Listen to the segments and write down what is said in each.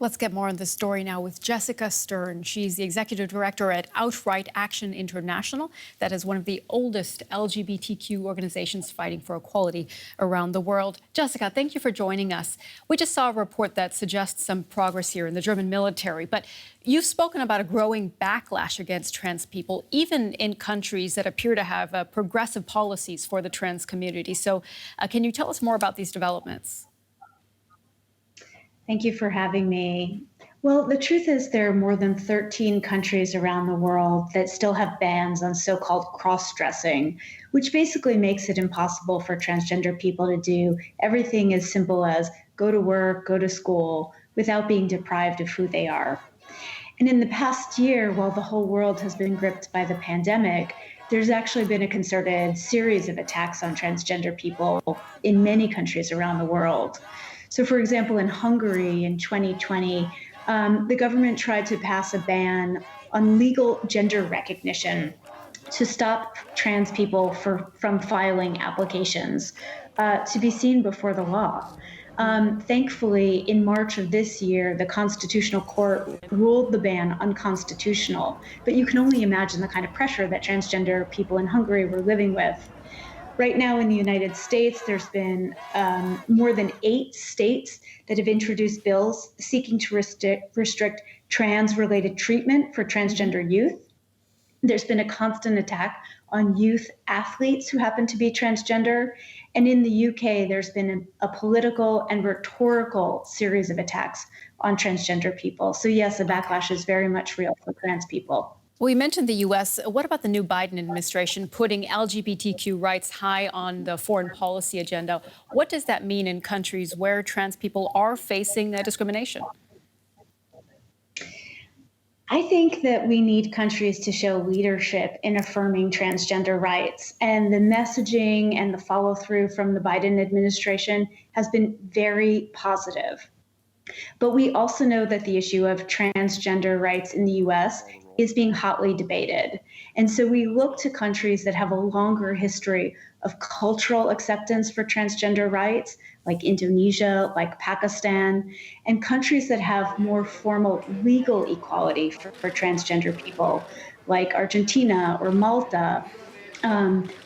Let's get more on this story now with Jessica Stern. She's the executive director at Outright Action International. That is one of the oldest LGBTQ organizations fighting for equality around the world. Jessica, thank you for joining us. We just saw a report that suggests some progress here in the German military, but you've spoken about a growing backlash against trans people, even in countries that appear to have progressive policies for the trans community. So can you tell us more about these developments? Thank you for having me. Well, the truth is there are more than 13 countries around the world that still have bans on so-called cross-dressing, which basically makes it impossible for transgender people to do everything as simple as go to work, go to school, without being deprived of who they are. And in the past year, while the whole world has been gripped by the pandemic, there's actually been a concerted series of attacks on transgender people in many countries around the world. So, for example, in Hungary in 2020, the government tried to pass a ban on legal gender recognition to stop trans people from filing applications to be seen before the law. Thankfully, in March of this year, the Constitutional Court ruled the ban unconstitutional. But you can only imagine the kind of pressure that transgender people in Hungary were living with. Right now in the United States, there's been more than 8 states that have introduced bills seeking to restrict trans-related treatment for transgender youth. There's been a constant attack on youth athletes who happen to be transgender. And in the UK, there's been a political and rhetorical series of attacks on transgender people. So yes, a backlash is very much real for trans people. Well, you mentioned the U.S. What about the new Biden administration putting LGBTQ rights high on the foreign policy agenda? What does that mean in countries where trans people are facing discrimination? I think that we need countries to show leadership in affirming transgender rights. And the messaging and the follow through from the Biden administration has been very positive. But we also know that the issue of transgender rights in the US is being hotly debated. And so we look to countries that have a longer history of cultural acceptance for transgender rights, like Indonesia, like Pakistan, and countries that have more formal legal equality for transgender people, like Argentina or Malta,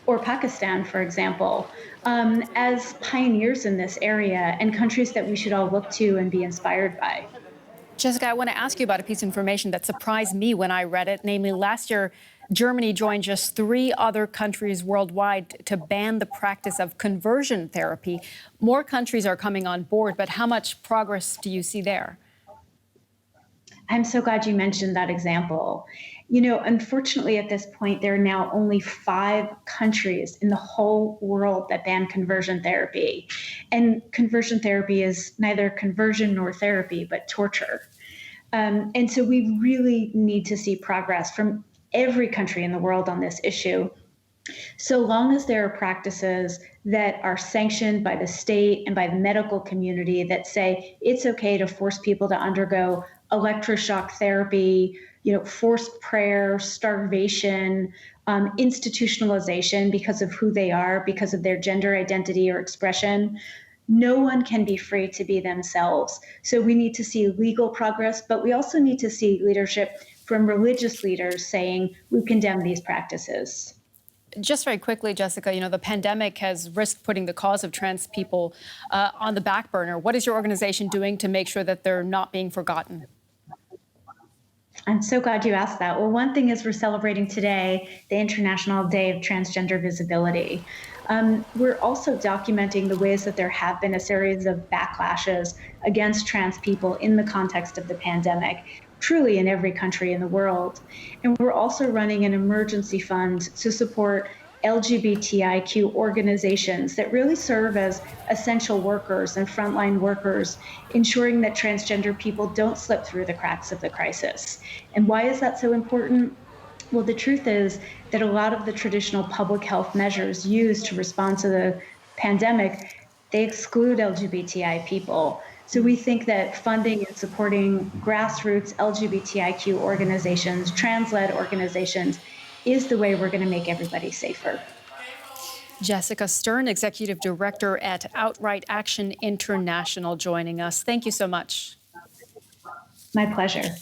or Pakistan, for example, as pioneers in this area and countries that we should all look to and be inspired by. Jessica, I want to ask you about a piece of information that surprised me when I read it. Namely, last year, Germany joined just 3 other countries worldwide to ban the practice of conversion therapy. More countries are coming on board, but how much progress do you see there? I'm so glad you mentioned that example. You know, unfortunately, at this point, there are now only 5 countries in the whole world that ban conversion therapy. And conversion therapy is neither conversion nor therapy, but torture. And so we really need to see progress from every country in the world on this issue. So long as there are practices that are sanctioned by the state and by the medical community that say it's okay to force people to undergo electroshock therapy, forced prayer, starvation, institutionalization because of who they are, because of their gender identity or expression, no one can be free to be themselves. So we need to see legal progress, but we also need to see leadership from religious leaders saying we condemn these practices. Just very quickly, Jessica, the pandemic has risked putting the cause of trans people on the back burner. What is your organization doing to make sure that they're not being forgotten? I'm so glad you asked that. Well, one thing is we're celebrating today the International Day of Transgender Visibility. We're also documenting the ways that there have been a series of backlashes against trans people in the context of the pandemic, truly in every country in the world. And we're also running an emergency fund to support LGBTIQ organizations that really serve as essential workers and frontline workers, ensuring that transgender people don't slip through the cracks of the crisis. And why is that so important? Well, the truth is that a lot of the traditional public health measures used to respond to the pandemic, they exclude LGBTI people. So we think that funding and supporting grassroots LGBTIQ organizations, trans-led organizations, is the way we're going to make everybody safer. Jessica Stern, Executive Director at Outright Action International, joining us. Thank you so much. My pleasure.